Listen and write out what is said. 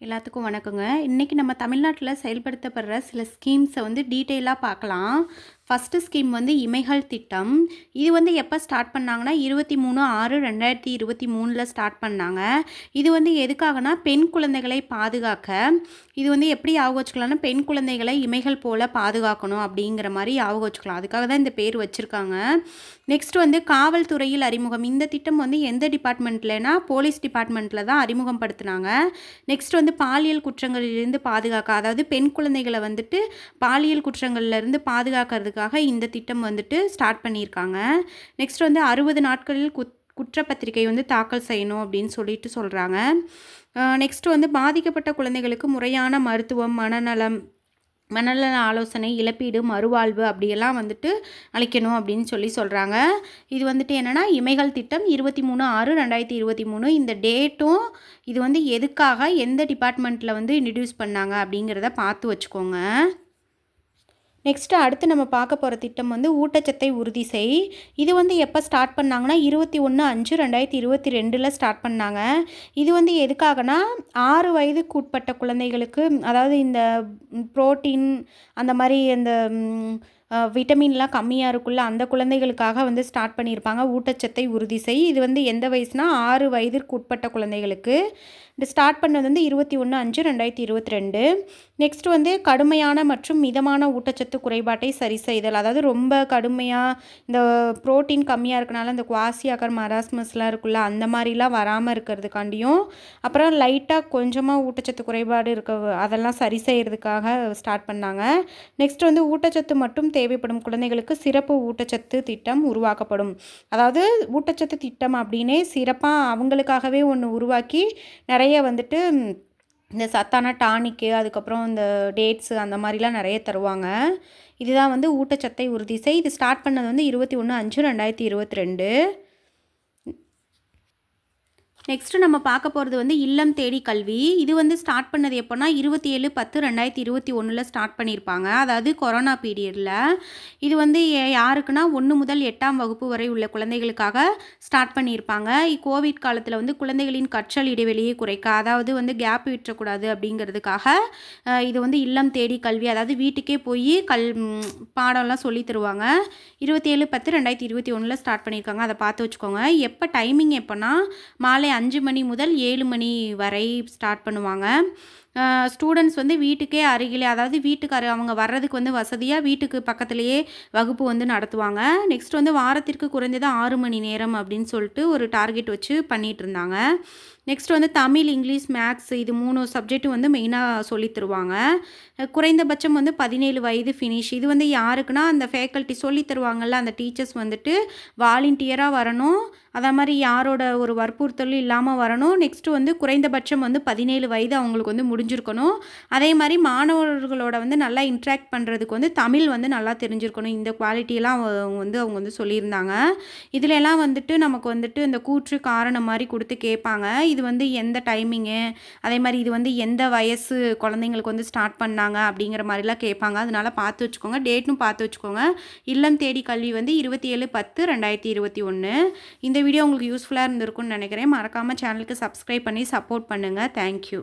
எல்லாத்துக்கும் வணக்கங்க. இன்றைக்கி நம்ம தமிழ்நாட்டில் செயல்படுத்தப்படுற சில ஸ்கீம்ஸை வந்து டீட்டெயிலாக பார்க்கலாம். ஃபஸ்ட்டு ஸ்கீம் வந்து இமைகள் திட்டம். இது வந்து எப்போ ஸ்டார்ட் பண்ணாங்கன்னா 23/6/2023 ஸ்டார்ட் பண்ணாங்க. இது வந்து எதுக்காகனா பெண் குழந்தைகளை பாதுகாக்க. இது வந்து எப்படி ஞாபகம் வச்சுக்கலாம்னா பெண் குழந்தைகளை இமைகள் போல் பாதுகாக்கணும் அப்படிங்கிற மாதிரி ஞாபகம் வச்சுக்கலாம். அதுக்காக தான் இந்த பேர் வச்சுருக்காங்க. நெக்ஸ்ட் வந்து காவல்துறையில் அறிமுகம். இந்த திட்டம் வந்து எந்த டிபார்ட்மெண்ட்லனா போலீஸ் டிபார்ட்மெண்ட்டில் தான் அறிமுகம் படுத்தினாங்க. நெக்ஸ்ட் வந்து பாலியல் குற்றங்களிலிருந்து பாதுகாக்க, அதாவது பெண் குழந்தைகளை வந்துட்டு பாலியல் குற்றங்கள்லேருந்து பாதுகாக்கிறதுக்காக இந்த திட்டம் வந்துட்டு ஸ்டார்ட் பண்ணியிருக்காங்க. நெக்ஸ்ட் வந்து 60 நாட்களில் குற்றப்பத்திரிகை வந்து தாக்கல் செய்யணும் அப்படின்னு சொல்லிட்டு சொல்கிறாங்க. நெக்ஸ்ட் வந்து பாதிக்கப்பட்ட குழந்தைகளுக்கு முறையான மருத்துவம், மனநல ஆலோசனை, இழப்பீடு, மறுவாழ்வு அப்படியெல்லாம் வந்துட்டு அளிக்கணும் அப்படின்னு சொல்கிறாங்க. இது வந்துட்டு என்னென்னா இமைகள் திட்டம் 23/6/2023. இந்த டேட்டும் இது வந்து எதுக்காக எந்த டிபார்ட்மெண்ட்டில் வந்து இன்ட்ரடியூஸ் பண்ணாங்க அப்படிங்கிறத பார்த்து வச்சுக்கோங்க. நெக்ஸ்ட்டு அடுத்து நம்ம பார்க்க போகிற திட்டம் வந்து ஊட்டச்சத்தை உறுதி செய். இது வந்து எப்போ ஸ்டார்ட் பண்ணாங்கன்னா 21/5/2022 ஸ்டார்ட் பண்ணாங்க. இது வந்து எதுக்காகனா 6 வயதுக்கு உட்பட்ட குழந்தைகளுக்கு, அதாவது இந்த புரோட்டீன் அந்த மாதிரி அந்த விட்டமின்லாம் கம்மியாக இருக்குள்ள அந்த குழந்தைகளுக்காக வந்து ஸ்டார்ட் பண்ணியிருப்பாங்க. ஊட்டச்சத்தை உறுதி செய். இது வந்து எந்த வயசுனா 6 வயதிற்கு உட்பட்ட குழந்தைகளுக்கு. இது ஸ்டார்ட் பண்ணது வந்து 21/5/2022. நெக்ஸ்ட் வந்து கடுமையான மற்றும் மிதமான ஊட்டச்சத்து குறைபாட்டை சரி செய்தல். அதாவது ரொம்ப கடுமையாக இந்த புரோட்டீன் கம்மியாக இருக்கனால இந்த குவாசியாக்கர் மராஸ்மஸ்லாம் இருக்குல்ல அந்த மாதிரிலாம் வராமல் இருக்கிறதுக்காண்டியும், அப்புறம் லைட்டாக கொஞ்சமாக ஊட்டச்சத்து குறைபாடு அதெல்லாம் சரி செய்கிறதுக்காக ஸ்டார்ட் பண்ணாங்க. நெக்ஸ்ட் வந்து ஊட்டச்சத்து மட்டும் தேவைப்படும் குழந்தைகளுக்கு சிறப்பு ஊட்டச்சத்து திட்டம் உருவாக்கப்படும். அதாவது ஊட்டச்சத்து திட்டம் அப்படின்னே சிறப்பாக அவங்களுக்காகவே ஒன்று உருவாக்கி நிறைய வந்துட்டு இந்த சத்தான டானிக்கு, அதுக்கப்புறம் இந்த டேட்ஸு அந்த மாதிரிலாம் நிறைய தருவாங்க. இதுதான் வந்து ஊட்டச்சத்தை உறுதி செய். இது ஸ்டார்ட் பண்ணது வந்து 21/5/2022. நெக்ஸ்ட்டு நம்ம பார்க்க போகிறது வந்து இல்லம் தேடி கல்வி. இது வந்து ஸ்டார்ட் பண்ணது எப்போனா 27/10/2021 ஸ்டார்ட் பண்ணியிருப்பாங்க. அதாவது கொரோனா பீரியடில். இது வந்து யாருக்குன்னா 1 முதல் 8ஆம் வகுப்பு வரை உள்ள குழந்தைகளுக்காக ஸ்டார்ட் பண்ணியிருப்பாங்க. கோவிட் காலத்தில் வந்து குழந்தைகளின் கற்றல் இடைவெளியை குறைக்க, அதாவது வந்து கேப் விட்டுறக்கூடாது அப்படிங்கிறதுக்காக இது வந்து இல்லம் தேடி கல்வி, அதாவது வீட்டுக்கே போய் பாடம்லாம் சொல்லி தருவாங்க. 27/10/2021 ஸ்டார்ட் பண்ணியிருக்காங்க. அதை பார்த்து வச்சுக்கோங்க. எப்போ டைமிங் எப்போனா மாலை 5 மணி முதல் 7 மணி வரை ஸ்டார்ட் பண்ணுவாங்க. ஸ்டூடெண்ட்ஸ் வந்து வீட்டுக்கே அருகிலே, அதாவது வீட்டுக்கு அவங்க வர்றதுக்கு வந்து வசதியாக வீட்டுக்கு பக்கத்துலேயே வகுப்பு வந்து நடத்துவாங்க. நெக்ஸ்ட் வந்து வாரத்திற்கு குறைந்தது 6 மணி நேரம் அப்படின்னு சொல்லிட்டு ஒரு டார்கெட் வச்சு பண்ணிகிட்டு இருந்தாங்க. நெக்ஸ்ட் வந்து தமிழ், இங்கிலீஷ், மேக்ஸ் இது 3 சப்ஜெக்ட்டும் வந்து மெயினாக சொல்லி தருவாங்க. குறைந்தபட்சம் வந்து 17 வயது ஃபினிஷ். இது வந்து யாருக்குன்னா அந்த ஃபேக்கல்ட்டி சொல்லி தருவாங்கள்ல அந்த டீச்சர்ஸ் வந்துட்டு வாலண்டியராக வரணும். அதே மாதிரி யாரோட ஒரு வற்புறுத்தலும் இல்லாமல் வரணும். நெக்ஸ்ட்டு வந்து குறைந்தபட்சம் வந்து 17 வயது அவங்களுக்கு வந்து முடிஞ்சிருக்கணும். அதே மாதிரி மாணவர்களோட வந்து நல்லா இன்ட்ராக்ட் பண்ணுறதுக்கு வந்து தமிழ் வந்து நல்லா தெரிஞ்சிருக்கணும். இந்த குவாலிட்டியெல்லாம் அவங்க வந்து சொல்லியிருந்தாங்க. இதிலெல்லாம் வந்துட்டு நமக்கு வந்துட்டு இந்த கூற்று காரணம் மாதிரி கொடுத்து கேட்பாங்க. இது வந்து எந்த டைமிங்கு, அதே மாதிரி இது வந்து எந்த வயசு குழந்தைங்களுக்கு வந்து ஸ்டார்ட் பண்ணாங்க அப்படிங்கிற மாதிரிலாம் கேட்பாங்க. அதனால பார்த்து வச்சுக்கோங்க. டேட்டும் பார்த்து வச்சுக்கோங்க. இல்லம் தேடி கல்வி வந்து 27/10/2021. இந்த வீடியோ உங்களுக்கு யூஸ்ஃபுல்லாக இருந்திருக்கும்னு நினைக்கிறேன். மறக்காமல் சேனலுக்கு சப்ஸ்கிரைப் பண்ணி சப்போர்ட் பண்ணுங்கள். தேங்க்யூ.